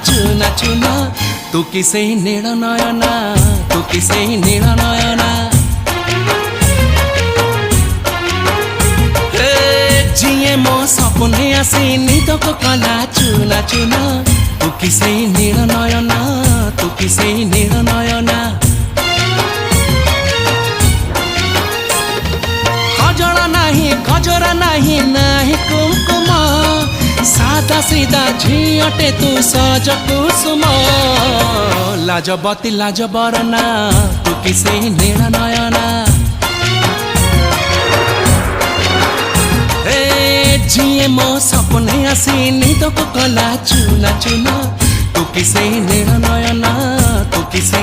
चुना चुना तू किसे नील नयना तू किसे नील नयना जिए मो सपने आसी निद को कला चुना चुना तू किसे नील नयना तू किसे नील नयना खजरा नहीं खजरा नहीं नहीं कुमकुम सादा सीधा झीटे तू सज कुसुम लाजबती लाज बरना तू किसे नील नयना जिए मो सपने आसी निद को कला चुना चुना तू किसे नील नयना तू किसे